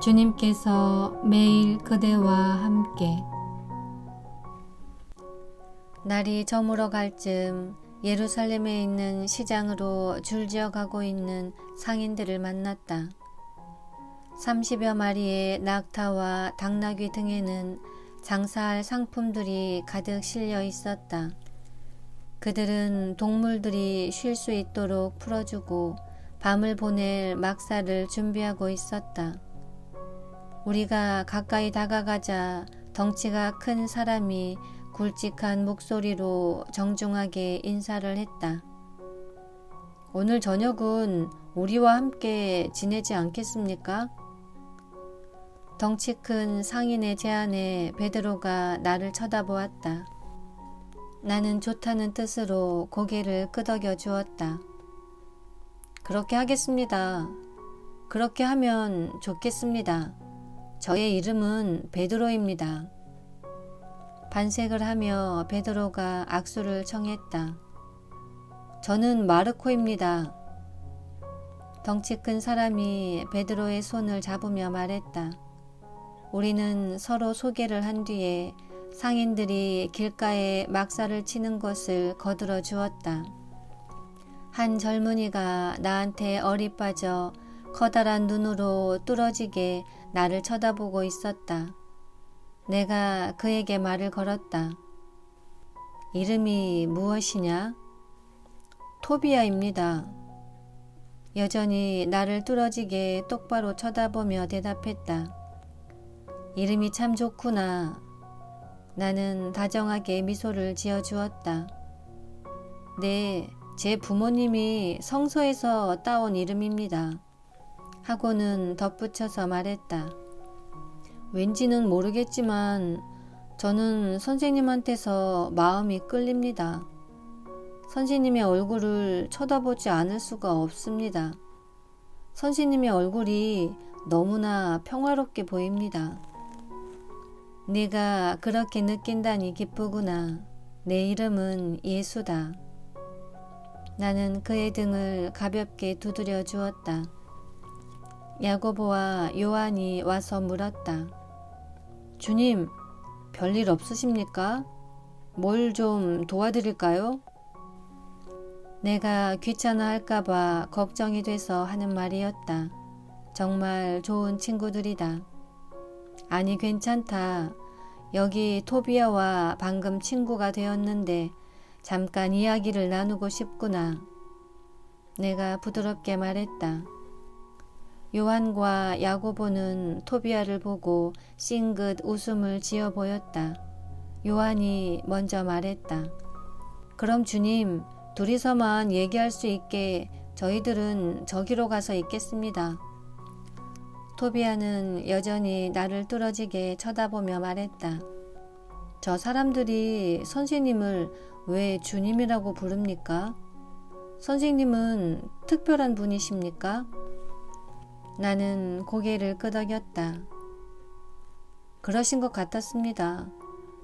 주님께서 매일 그대와 함께. 날이 저물어 갈 즈음 예루살렘에 있는 시장으로 줄지어 가고 있는 상인들을 만났다. 30여 마리의 낙타와 당나귀 등에는 장사할 상품들이 가득 실려 있었다. 그들은 동물들이 쉴 수 있도록 풀어주고 밤을 보낼 막사를 준비하고 있었다. 우리가 가까이 다가가자 덩치가 큰 사람이 굵직한 목소리로 정중하게 인사를 했다. 오늘 저녁은 우리와 함께 지내지 않겠습니까? 덩치 큰 상인의 제안에 베드로가 나를 쳐다보았다. 나는 좋다는 뜻으로 고개를 끄덕여 주었다. 그렇게 하겠습니다. 그렇게 하면 좋겠습니다. 저의 이름은 베드로입니다. 반색을 하며 베드로가 악수를 청했다. 저는 마르코입니다. 덩치 큰 사람이 베드로의 손을 잡으며 말했다. 우리는 서로 소개를 한 뒤에 상인들이 길가에 막사를 치는 것을 거들어 주었다. 한 젊은이가 나한테 얼이 빠져 커다란 눈으로 뚫어지게 나를 쳐다보고 있었다. 내가 그에게 말을 걸었다. 이름이 무엇이냐? 토비아입니다. 여전히 나를 뚫어지게 똑바로 쳐다보며 대답했다. 이름이 참 좋구나. 나는 다정하게 미소를 지어주었다. 네, 제 부모님이 성서에서 따온 이름입니다. 하고는 덧붙여서 말했다. 왠지는 모르겠지만 저는 선생님한테서 마음이 끌립니다. 선생님의 얼굴을 쳐다보지 않을 수가 없습니다. 선생님의 얼굴이 너무나 평화롭게 보입니다. 네가 그렇게 느낀다니 기쁘구나. 내 이름은 예수다. 나는 그의 등을 가볍게 두드려 주었다. 야고보와 요한이 와서 물었다. 주님, 별일 없으십니까? 뭘 좀 도와드릴까요? 내가 귀찮아할까봐 걱정이 돼서 하는 말이었다. 정말 좋은 친구들이다. 아니 괜찮다. 여기 토비아와 방금 친구가 되었는데 잠깐 이야기를 나누고 싶구나. 내가 부드럽게 말했다. 요한과 야고보는 토비아를 보고 싱긋 웃음을 지어 보였다. 요한이 먼저 말했다. 그럼 주님, 둘이서만 얘기할 수 있게 저희들은 저기로 가서 있겠습니다. 토비아는 여전히 나를 뚫어지게 쳐다보며 말했다. 저 사람들이 선생님을 왜 주님이라고 부릅니까? 선생님은 특별한 분이십니까? 나는 고개를 끄덕였다. 그러신 것 같았습니다.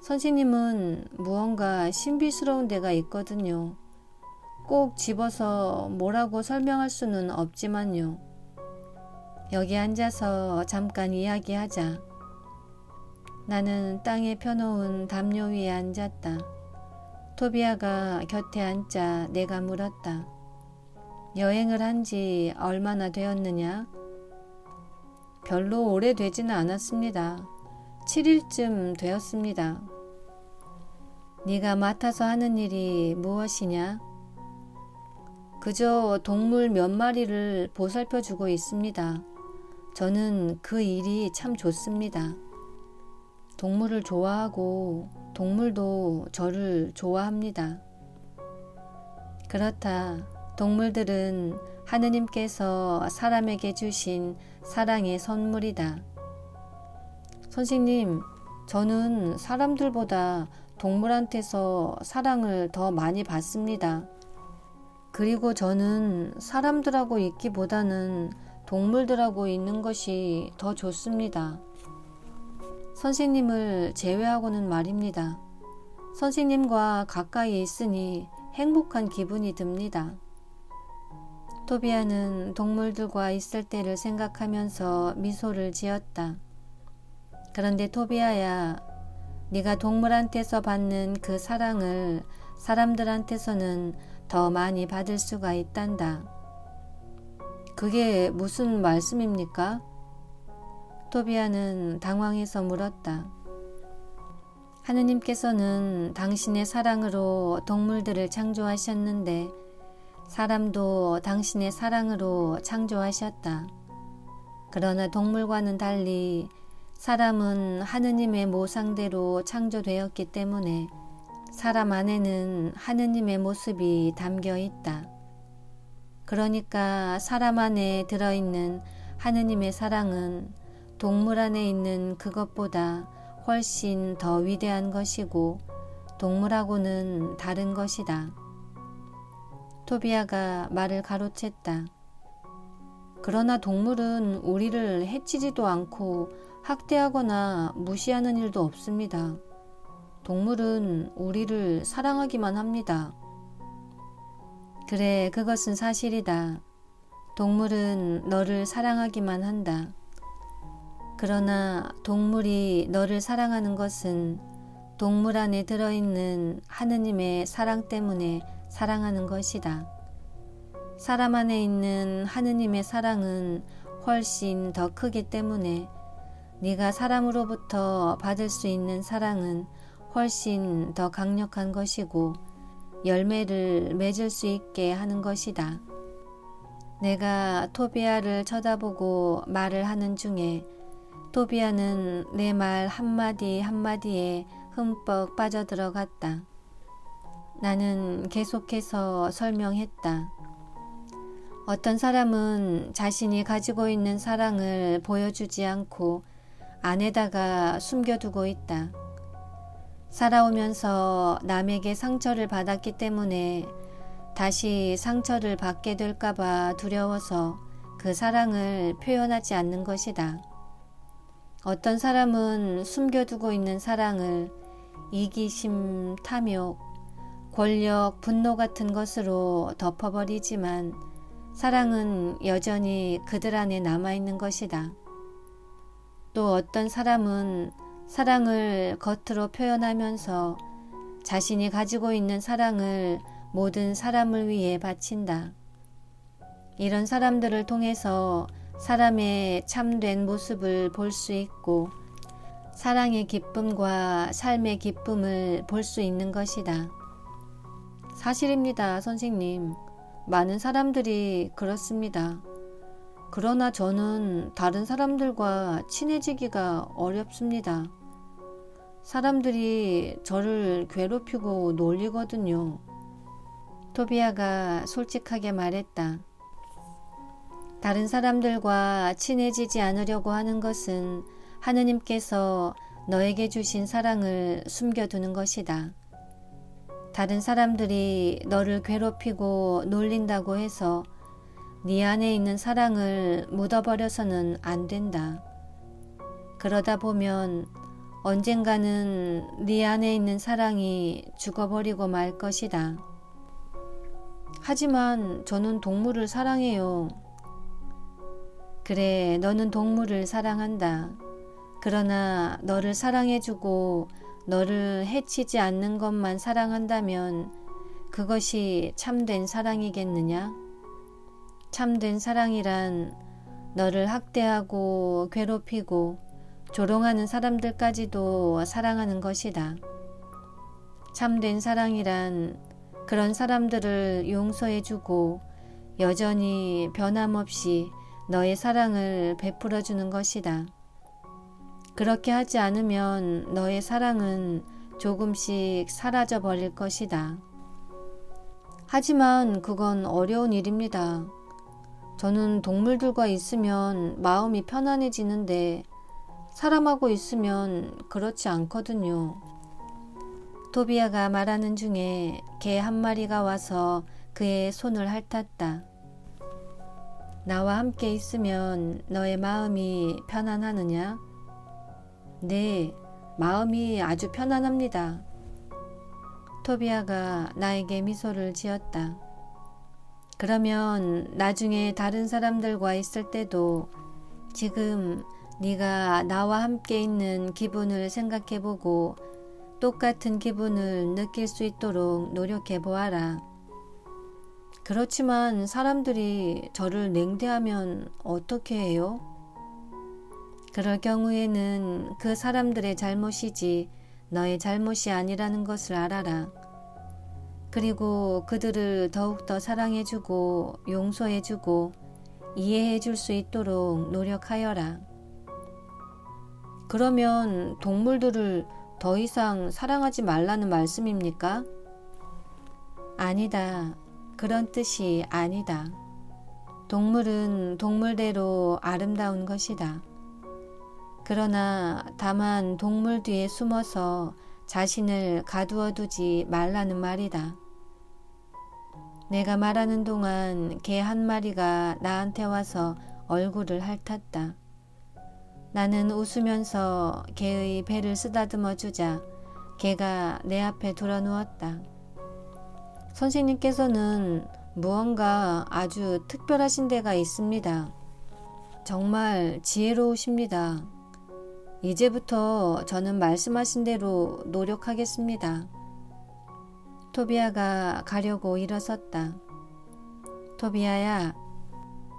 선생님은 무언가 신비스러운 데가 있거든요. 꼭 집어서 뭐라고 설명할 수는 없지만요. 여기 앉아서 잠깐 이야기하자. 나는 땅에 펴놓은 담요 위에 앉았다. 토비아가 곁에 앉자 내가 물었다. 여행을 한 지 얼마나 되었느냐? 별로 오래되지는 않았습니다. 7일쯤 되었습니다. 네가 맡아서 하는 일이 무엇이냐? 그저 동물 몇 마리를 보살펴주고 있습니다. 저는 그 일이 참 좋습니다. 동물을 좋아하고 동물도 저를 좋아합니다. 그렇다. 동물들은 하느님께서 사람에게 주신 사랑의 선물이다. 선생님, 저는 사람들보다 동물한테서 사랑을 더 많이 받습니다. 그리고 저는 사람들하고 있기보다는 동물들하고 있는 것이 더 좋습니다. 선생님을 제외하고는 말입니다. 선생님과 가까이 있으니 행복한 기분이 듭니다. 토비아는 동물들과 있을 때를 생각하면서 미소를 지었다. 그런데 토비아야, 네가 동물한테서 받는 그 사랑을 사람들한테서는 더 많이 받을 수가 있단다. 그게 무슨 말씀입니까? 토비아는 당황해서 물었다. 하느님께서는 당신의 사랑으로 동물들을 창조하셨는데 사람도 당신의 사랑으로 창조하셨다. 그러나 동물과는 달리 사람은 하느님의 모상대로 창조되었기 때문에 사람 안에는 하느님의 모습이 담겨 있다. 그러니까 사람 안에 들어있는 하느님의 사랑은 동물 안에 있는 그것보다 훨씬 더 위대한 것이고 동물하고는 다른 것이다. 토비아가 말을 가로챘다. 그러나 동물은 우리를 해치지도 않고 학대하거나 무시하는 일도 없습니다. 동물은 우리를 사랑하기만 합니다. 그래, 그것은 사실이다. 동물은 너를 사랑하기만 한다. 그러나 동물이 너를 사랑하는 것은 동물 안에 들어있는 하느님의 사랑 때문에 사랑하는 것이다. 사람 안에 있는 하느님의 사랑은 훨씬 더 크기 때문에 네가 사람으로부터 받을 수 있는 사랑은 훨씬 더 강력한 것이고 열매를 맺을 수 있게 하는 것이다. 내가 토비아를 쳐다보고 말을 하는 중에 토비아는 내 말 한마디 한마디에 흠뻑 빠져들어갔다. 나는 계속해서 설명했다. 어떤 사람은 자신이 가지고 있는 사랑을 보여주지 않고 안에다가 숨겨두고 있다. 살아오면서 남에게 상처를 받았기 때문에 다시 상처를 받게 될까봐 두려워서 그 사랑을 표현하지 않는 것이다. 어떤 사람은 숨겨두고 있는 사랑을 이기심, 탐욕, 권력, 분노 같은 것으로 덮어버리지만 사랑은 여전히 그들 안에 남아있는 것이다. 또 어떤 사람은 사랑을 겉으로 표현하면서 자신이 가지고 있는 사랑을 모든 사람을 위해 바친다. 이런 사람들을 통해서 사람의 참된 모습을 볼 수 있고 사랑의 기쁨과 삶의 기쁨을 볼 수 있는 것이다. 사실입니다, 선생님. 많은 사람들이 그렇습니다. 그러나 저는 다른 사람들과 친해지기가 어렵습니다. 사람들이 저를 괴롭히고 놀리거든요. 토비아가 솔직하게 말했다. 다른 사람들과 친해지지 않으려고 하는 것은 하느님께서 너에게 주신 사랑을 숨겨두는 것이다. 다른 사람들이 너를 괴롭히고 놀린다고 해서 네 안에 있는 사랑을 묻어버려서는 안 된다. 그러다 보면 언젠가는 네 안에 있는 사랑이 죽어버리고 말 것이다. 하지만 저는 동물을 사랑해요. 그래, 너는 동물을 사랑한다. 그러나 너를 사랑해주고 너를 해치지 않는 것만 사랑한다면 그것이 참된 사랑이겠느냐? 참된 사랑이란 너를 학대하고 괴롭히고 조롱하는 사람들까지도 사랑하는 것이다. 참된 사랑이란 그런 사람들을 용서해주고 여전히 변함없이 너의 사랑을 베풀어주는 것이다. 그렇게 하지 않으면 너의 사랑은 조금씩 사라져 버릴 것이다. 하지만 그건 어려운 일입니다. 저는 동물들과 있으면 마음이 편안해지는데 사람하고 있으면 그렇지 않거든요. 토비아가 말하는 중에 개 한 마리가 와서 그의 손을 핥았다. 나와 함께 있으면 너의 마음이 편안하느냐? 네, 마음이 아주 편안합니다. 토비아가 나에게 미소를 지었다. 그러면 나중에 다른 사람들과 있을 때도 지금 네가 나와 함께 있는 기분을 생각해보고 똑같은 기분을 느낄 수 있도록 노력해 보아라. 그렇지만 사람들이 저를 냉대하면 어떻게 해요? 그럴 경우에는 그 사람들의 잘못이지 너의 잘못이 아니라는 것을 알아라. 그리고 그들을 더욱더 사랑해주고 용서해주고 이해해줄 수 있도록 노력하여라. 그러면 동물들을 더 이상 사랑하지 말라는 말씀입니까? 아니다. 그런 뜻이 아니다. 동물은 동물대로 아름다운 것이다. 그러나 다만 동물 뒤에 숨어서 자신을 가두어 두지 말라는 말이다. 내가 말하는 동안 개 한 마리가 나한테 와서 얼굴을 핥았다. 나는 웃으면서 개의 배를 쓰다듬어 주자 개가 내 앞에 돌아누웠다. 선생님께서는 무언가 아주 특별하신 데가 있습니다. 정말 지혜로우십니다. 이제부터 저는 말씀하신 대로 노력하겠습니다. 토비아가 가려고 일어섰다. 토비아야,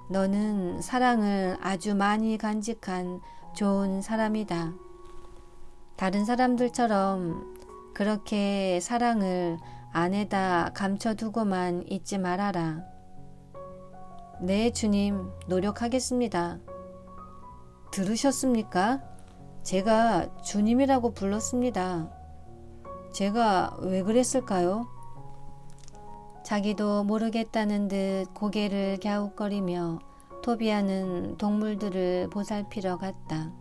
너는 사랑을 아주 많이 간직한 좋은 사람이다. 다른 사람들처럼 그렇게 사랑을 안에다 감춰두고만 있지 말아라. 네, 주님, 노력하겠습니다. 들으셨습니까? 제가 주님이라고 불렀습니다. 제가 왜 그랬을까요? 자기도 모르겠다는 듯 고개를 갸웃거리며 토비아는 동물들을 보살피러 갔다.